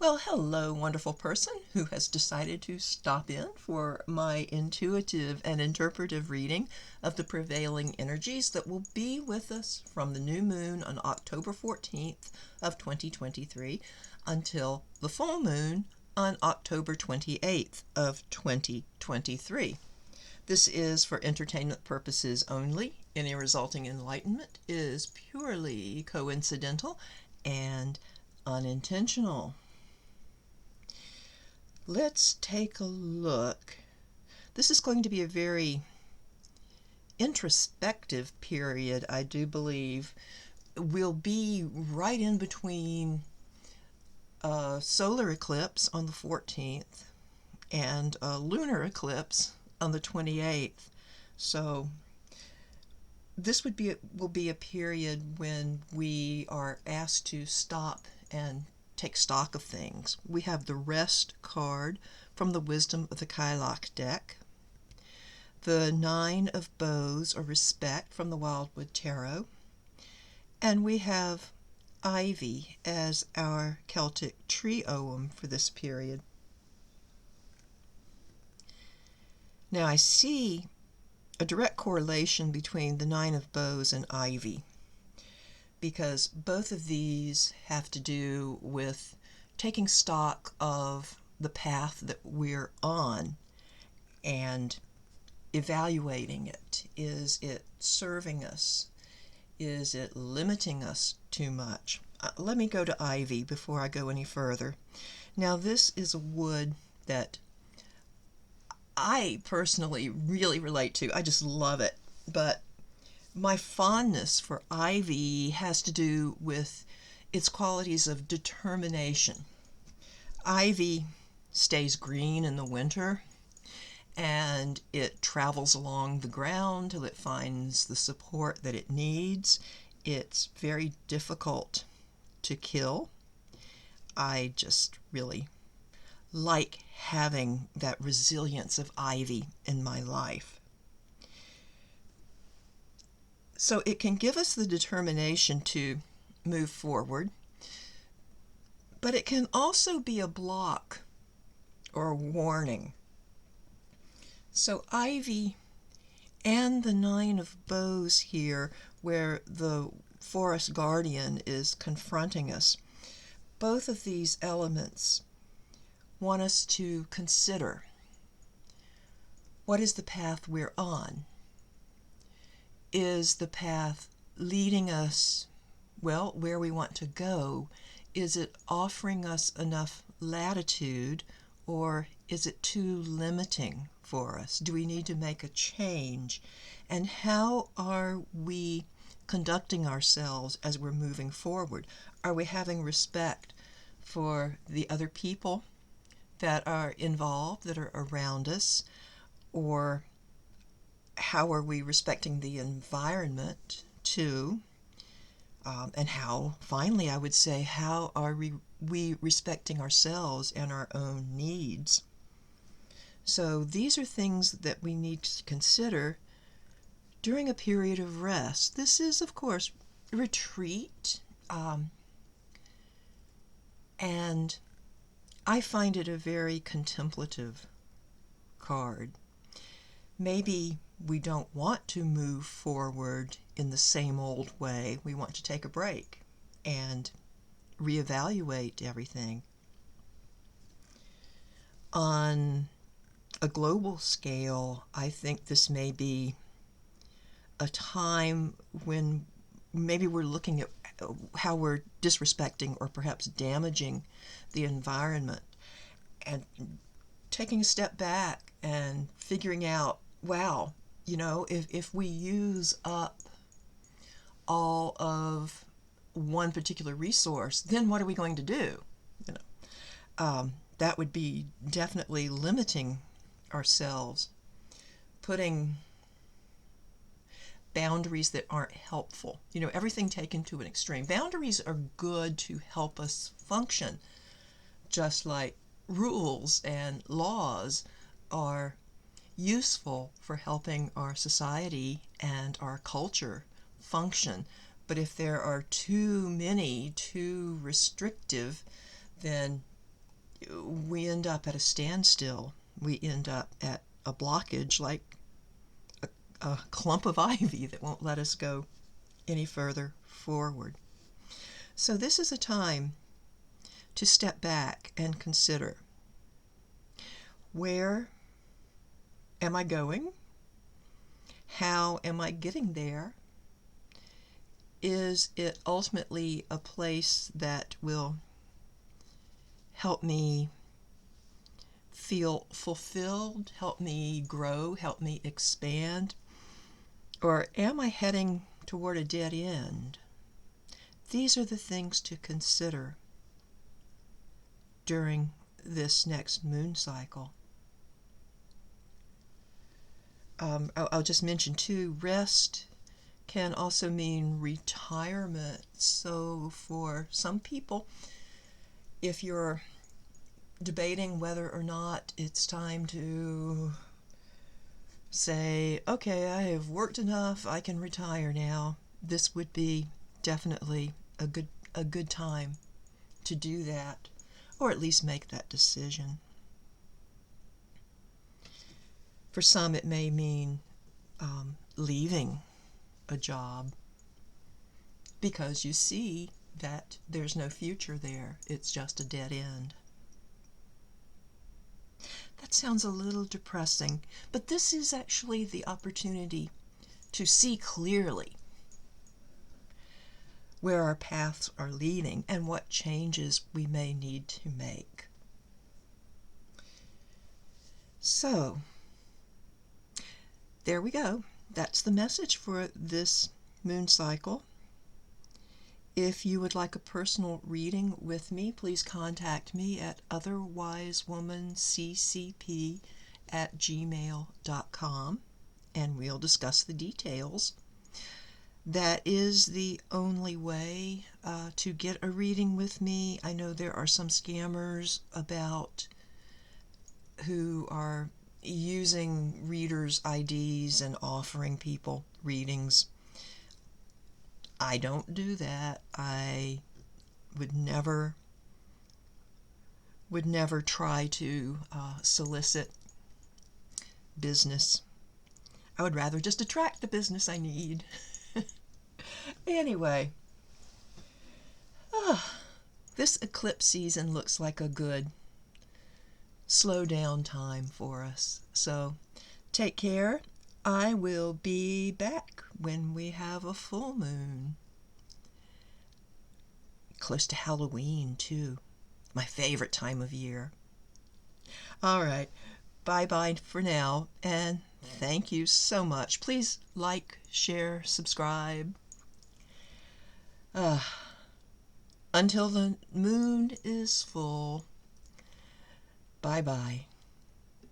Well, hello, wonderful person who has decided to stop in for my intuitive and interpretive reading of the prevailing energies that will be with us from the new moon on October 14th of 2023 until the full moon on October 28th of 2023. This is for entertainment purposes only. Any resulting enlightenment is purely coincidental and unintentional. Let's take a look. This is going to be a very introspective period, I do believe. We'll be right in between a solar eclipse on the 14th and a lunar eclipse on the 28th. So this will be a period when we are asked to stop and take stock of things. We have the Rest card from the Wisdom of the Cailleach deck, the Nine of Bows, or Respect, from the Wildwood Tarot, and we have Ivy as our Celtic tree ogham for this period. Now I see a direct correlation between the Nine of Bows and Ivy, because both of these have to do with taking stock of the path that we're on and evaluating it. Is it serving us? Is it limiting us too much? Let me go to Ivy before I go any further. Now, this is a wood that I personally really relate to. I just love it. But my fondness for ivy has to do with its qualities of determination. Ivy stays green in the winter, and it travels along the ground till it finds the support that it needs. It's very difficult to kill. I just really like having that resilience of ivy in my life. So it can give us the determination to move forward, but it can also be a block or a warning. So Ivy and the Nine of Bows here, where the forest guardian is confronting us, both of these elements want us to consider, what is the path we're on? Is the path leading us, well, where we want to go? Is it offering us enough latitude, or is it too limiting for us? Do we need to make a change? And how are we conducting ourselves as we're moving forward? Are we having respect for the other people that are involved, that are around us? Or how are we respecting the environment too? And how, finally, I would say, how are we respecting ourselves and our own needs? So these are things that we need to consider during a period of rest. This is, of course, retreat, and I find it a very contemplative card. Maybe we don't want to move forward in the same old way. We want to take a break and reevaluate everything. On a global scale, I think this may be a time when maybe we're looking at how we're disrespecting or perhaps damaging the environment, and taking a step back and figuring out, wow, if we use up all of one particular resource, then what are we going to do? That would be definitely limiting ourselves, putting boundaries that aren't helpful. Everything taken to an extreme. Boundaries are good to help us function, just like rules and laws are useful for helping our society and our culture function. But if there are too many, too restrictive, then we end up at a standstill. We end up at a blockage, like a clump of ivy that won't let us go any further forward. So this is a time to step back and consider, where am I going? How am I getting there? Is it ultimately a place that will help me feel fulfilled, help me grow, help me expand? Or am I heading toward a dead end? These are the things to consider during this next moon cycle. I'll just mention too, rest can also mean retirement. So for some people, if you're debating whether or not it's time to say, okay, I have worked enough, I can retire now, this would be definitely a good time to do that, or at least make that decision. For some, it may mean leaving a job because you see that there's no future there. It's just a dead end. That sounds a little depressing, but this is actually the opportunity to see clearly where our paths are leading and what changes we may need to make. So, there we go. That's the message for this moon cycle. If you would like a personal reading with me, please contact me at otherwisewomanccp@gmail.com and we'll discuss the details. That is the only way to get a reading with me. I know there are some scammers about who are using readers' IDs and offering people readings. I don't do that. I would never try to solicit business. I would rather just attract the business I need. Anyway, this eclipse season looks like a good slow down time for us. So take care. I will be back when we have a full moon. Close to Halloween, too. My favorite time of year. All right. Bye-bye for now, and thank you so much. Please like, share, subscribe. Until the moon is full. Bye-bye.